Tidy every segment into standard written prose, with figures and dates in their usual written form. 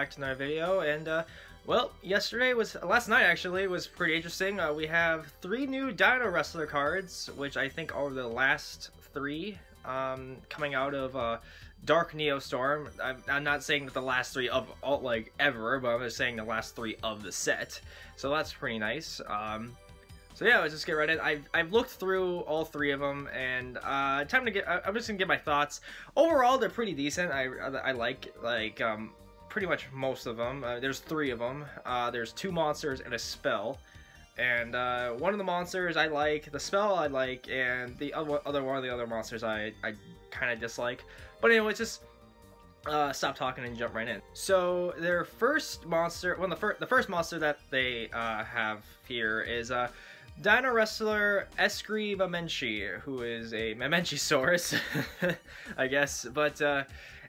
back to another video. And well, last night actually was pretty interesting. We have 3 new Dinowrestler cards, which I think are the last 3 coming out of Dark Neostorm. I'm not saying that the last 3 of all, like, ever, but I'm just saying the last 3 of the set. So that's pretty nice. So yeah, let's just get right in. I've looked through all 3 of them, and I'm just gonna give my thoughts. Overall, they're pretty decent. I like pretty much most of them. There's 3 of them. There's 2 monsters and a spell. And one of the monsters I like, the spell I like, and the one of the other monsters I kind of dislike. But anyway, just stop talking and jump right in. So their first monster, well, the first monster that they have here is Dinowrestler Eskri Mamenchi, who is a Mamenchisaurus, I guess. But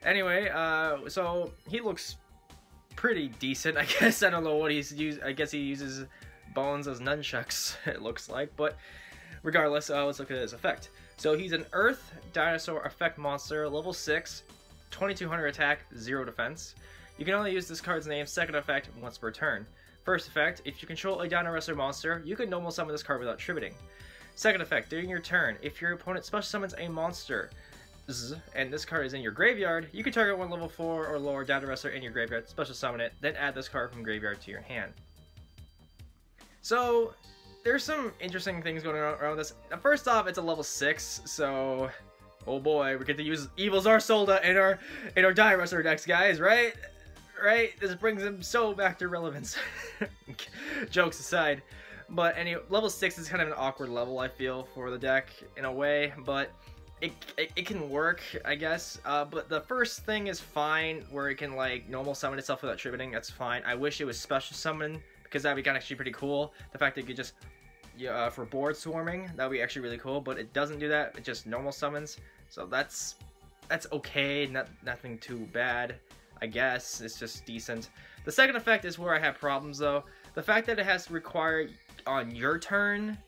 anyway, so he looks pretty decent, I guess. I don't know what he's used. I guess he uses bones as nunchucks, it looks like. But regardless, let's look at his effect. So he's an Earth Dinosaur Effect Monster, level 6, 2200 attack, 0 defense. You can only use this card's name, second effect, once per turn. First effect, if you control a Dinowrestler monster, you can normal summon this card without tributing. Second effect, during your turn, if your opponent special summons a monster, and this card is in your graveyard, you can target one level 4 or lower Dinowrestler in your graveyard, special summon it, then add this card from graveyard to your hand. So, there's some interesting things going on around this. Now, first off, it's a level 6, so oh boy, we get to use Evil Zarsolda in our Dinowrestler decks, guys, right? Right? This brings him so back to relevance. Jokes aside. But anyway, level 6 is kind of an awkward level, I feel, for the deck, in a way, but it can work, I guess. But the first thing is fine, where it can, like, normal summon itself without tributing, that's fine. I wish it was special summon, because that'd be actually pretty cool. The fact that you could just, for board swarming, that'd be actually really cool, but it doesn't do that, it just normal summons. So that's okay, nothing too bad, I guess. It's just decent. The second effect is where I have problems, though. The fact that it has to require on your turn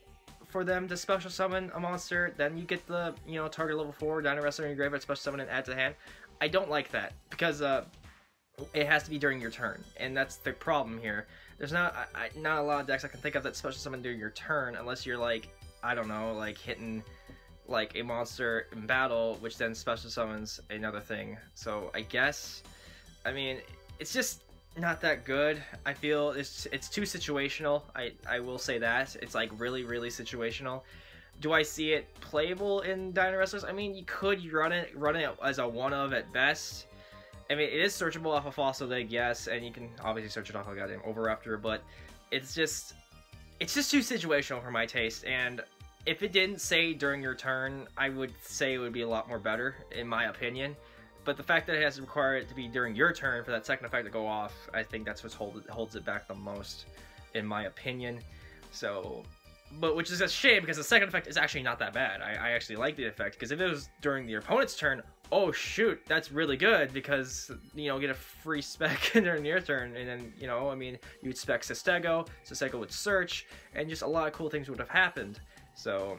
for them to special summon a monster, then you get the, target level 4 Dinowrestler in your graveyard, special summon and add to hand. I don't like that, because it has to be during your turn, and that's the problem here. There's not a lot of decks I can think of that special summon during your turn, unless you're, like, I don't know, like hitting like a monster in battle, which then special summons another thing. So I guess, I mean, it's just not that good. I feel it's too situational. I will say that. It's like really situational. Do I see it playable in Dinowrestlers? I mean, you could run it as a one-of at best. I mean, it is searchable off a Fossil Egg, yes, and you can obviously search it off a goddamn Oviraptor, but it's just too situational for my taste. And if it didn't say during your turn, I would say it would be a lot more better, in my opinion. But the fact that it has to require it to be during your turn for that second effect to go off, I think that's what holds it back the most, in my opinion. So, but which is a shame, because the second effect is actually not that bad. I actually like the effect, because if it was during your opponent's turn, oh shoot, that's really good, because, get a free spec during your turn, and then, I mean, you'd spec Sestego would search, and just a lot of cool things would have happened. So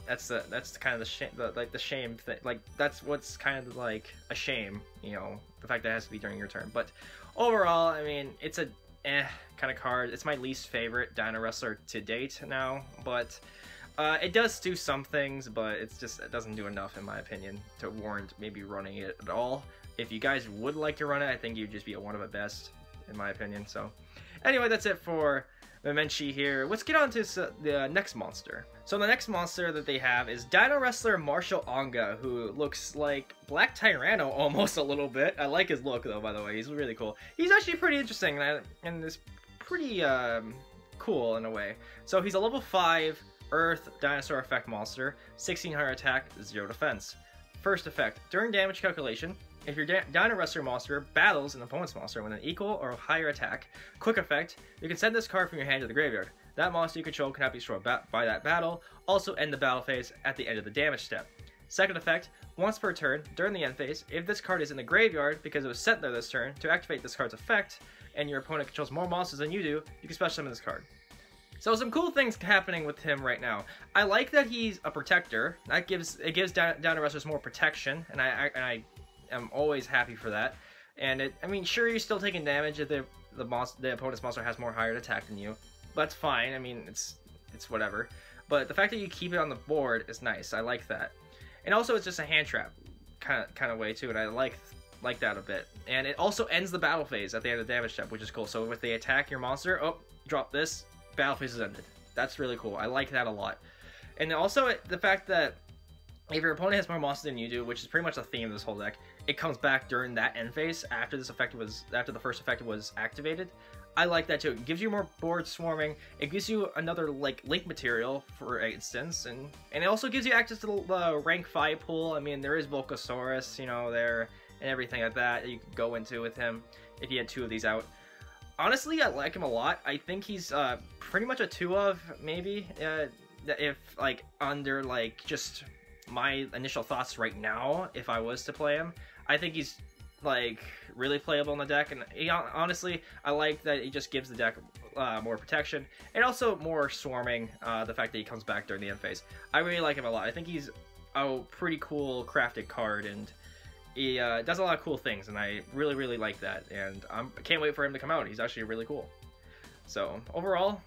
that's kind of the shame, the shame thing. Like, that's what's kind of like a shame, the fact that it has to be during your turn. But overall, I mean, it's a kind of card. It's my least favorite Dinowrestler to date now, but it does do some things, but it doesn't do enough, in my opinion, to warrant maybe running it at all. If you guys would like to run it, I think you'd just be a one of at best, in my opinion. So anyway, that's it for Mamenchi here. Let's get on to the next monster. So the next monster that they have is Dinowrestler Marshall Anga, who looks like Black Tyranno almost a little bit. I like his look, though, by the way. He's really cool. He's actually pretty interesting, and is pretty cool in a way. So he's a level 5 Earth Dinosaur Effect Monster, 1600 attack, 0 defense. First effect, during damage calculation, if your Dinowrestler monster battles an opponent's monster with an equal or higher attack, quick effect, you can send this card from your hand to the graveyard. That monster you control cannot be destroyed by that battle, also end the battle phase at the end of the damage step. Second effect, once per turn, during the end phase, if this card is in the graveyard because it was sent there this turn, to activate this card's effect, and your opponent controls more monsters than you do, you can special summon this card. So some cool things happening with him right now. I like that he's a protector. It gives Dinowrestlers more protection, and I am always happy for that. And I mean, sure, you're still taking damage if the opponent's monster has more higher attack than you. But that's fine. I mean, it's whatever. But the fact that you keep it on the board is nice. I like that. And also, it's just a hand trap kind of way too, and I like that a bit. And it also ends the battle phase at the end of the damage step, which is cool. So if they attack your monster, oh, drop this, battle phase is ended. That's really cool. I like that a lot. And also the fact that if your opponent has more monsters than you do, which is pretty much the theme of this whole deck, it comes back during that end phase after the first effect was activated. I like that too. It gives you more board swarming. It gives you another like link material, for instance, and it also gives you access to the rank 5 pool. I mean, there is Volcasaurus, you know, there and everything like that you could go into with him if you had 2 of these out. Honestly, I like him a lot. I think he's pretty much a 2 of maybe if like under like just my initial thoughts right now. If I was to play him, I think he's like really playable in the deck, and honestly, I like that he just gives the deck more protection and also more swarming. The fact that he comes back during the end phase, I really like him a lot. I think he's a pretty cool crafted card, and he does a lot of cool things, and I really like that. And I can't wait for him to come out. He's actually really cool. So overall,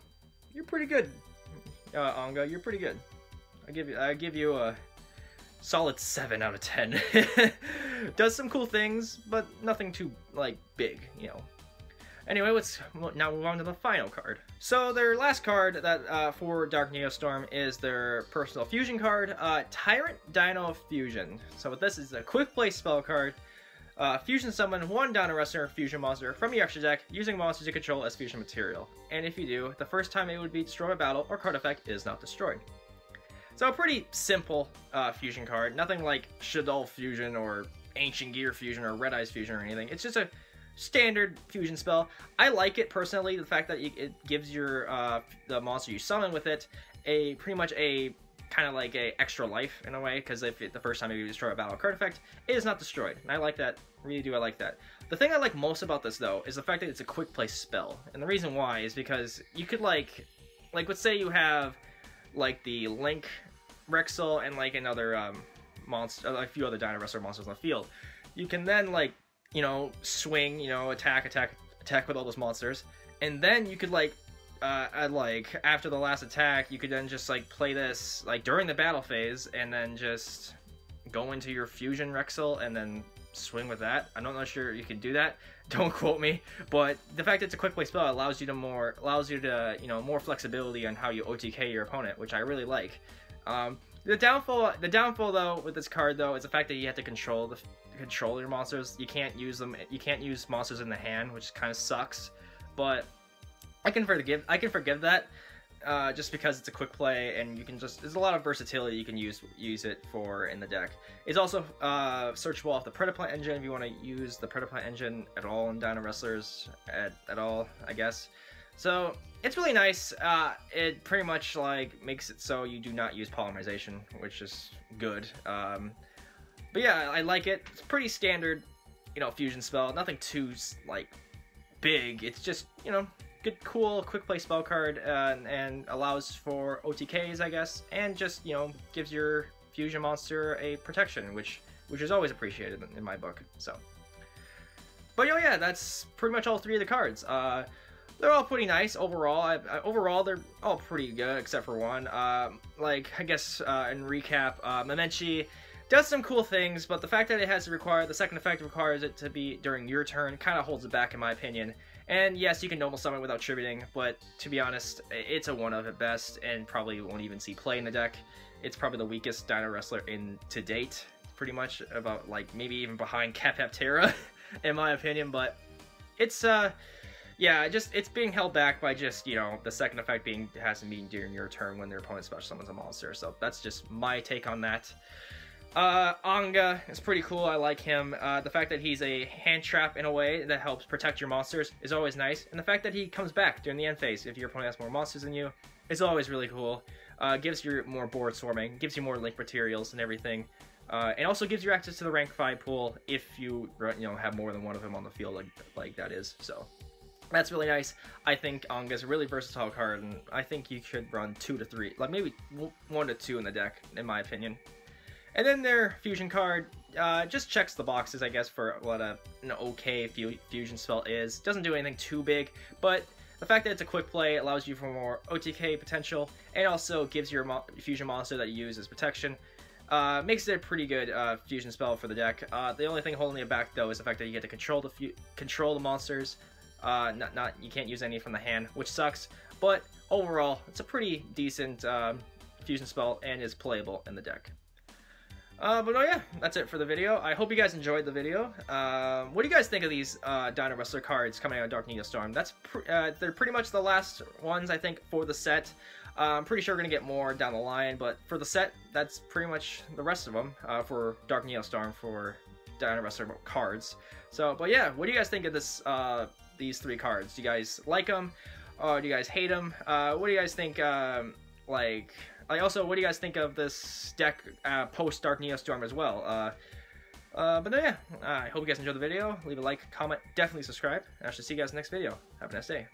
you're pretty good, Anga. You're pretty good. I give you a solid 7 out of 10. Does some cool things, but nothing too like big, you know. Anyway, let's now move on to the final card. So their last card that for Dark Neostorm is their personal fusion card, Tyrant Dino Fusion. So what this is a quick play spell card. Fusion summon 1 Dinowrestler fusion monster from your extra deck using monsters you control as fusion material. And if you do, the first time it would be destroyed by battle or card effect is not destroyed. So a pretty simple fusion card. Nothing like Shaddoll Fusion or Ancient Gear Fusion or Red Eyes Fusion or anything. It's just a standard fusion spell. I like it personally, the fact that it gives your the monster you summon with it pretty much a kind of like a extra life in a way, because if the first time you destroy a battle card effect, it is not destroyed. And I like that. Really do I like that. The thing I like most about this though is the fact that it's a quick play spell. And the reason why is because you could like let's say you have like the Link Rexel and like another monster, a few other Dinowrestler monsters on the field. You can then like, you know, swing, you know, attack with all those monsters, and then you could like after the last attack, you could then just like play this like during the battle phase, and then just go into your fusion Rexel and then swing with that. I'm not sure you can do that. Don't quote me, but the fact that it's a quick play spell allows you to you know, more flexibility on how you OTK your opponent, which I really like. The downfall though with this card though is the fact that you have to control your monsters. You can't use them. You can't use monsters in the hand, which kind of sucks. But I can forgive that, just because it's a quick play and you can there's a lot of versatility you can use it for in the deck. It's also searchable off the Predaplant engine if you want to use the Predaplant engine at all in Dinowrestlers at all, I guess. So it's really nice. It pretty much like makes it so you do not use polymerization, which is good. But yeah, I like it. It's pretty standard, you know, fusion spell. Nothing too like big. It's just, you know, good, cool, quick play spell card, and allows for OTKs, I guess, and just, you know, gives your fusion monster a protection, which is always appreciated in my book. So, but yeah, that's pretty much all 3 of the cards. They're all pretty nice overall. Overall, they're all pretty good except for one. Like, I guess in recap, Momenchi does some cool things, but the fact that it has to require the second effect requires it to be during your turn kind of holds it back in my opinion. And yes, you can normal summon without tributing, but to be honest, it's a 1 of at best, and probably won't even see play in the deck. It's probably the weakest Dinowrestler to date, pretty much, about like maybe even behind Capaptera, in my opinion. But it's yeah, it's being held back by just, you know, the second effect has to be during your turn when their opponent special summons a monster. So that's just my take on that. Anga is pretty cool. I like him. The fact that he's a hand trap in a way that helps protect your monsters is always nice. And the fact that he comes back during the end phase if your opponent has more monsters than you is always really cool. Gives you more board swarming, gives you more link materials and everything. And also gives you access to the rank 5 pool if you know, have more than one of them on the field, like that is. So that's really nice. I think Anga is a really versatile card, and I think you should run 2 to 3, like maybe 1 to 2 in the deck, in my opinion. And then their fusion card, just checks the boxes, I guess, for what an okay fusion spell is. Doesn't do anything too big, but the fact that it's a quick play allows you for more OTK potential, and also gives your fusion monster that you use as protection. Makes it a pretty good fusion spell for the deck. The only thing holding it back, though, is the fact that you get to control the monsters. You can't use any from the hand, which sucks. But overall, it's a pretty decent fusion spell and is playable in the deck. But oh yeah, that's it for the video. I hope you guys enjoyed the video. What do you guys think of these Dinowrestler cards coming out of Dark Neostorm? They're pretty much the last ones, I think, for the set. I'm pretty sure we're going to get more down the line, but for the set, that's pretty much the rest of them for Dark Neostorm for Dinowrestler cards. So, but yeah, what do you guys think of this? These three cards? Do you guys like them? Or do you guys hate them? What do you guys think? Also, what do you guys think of this deck post Dark Neostorm as well? But no, yeah, I hope you guys enjoyed the video. Leave a like, comment, definitely subscribe. And I shall see you guys in the next video. Have a nice day.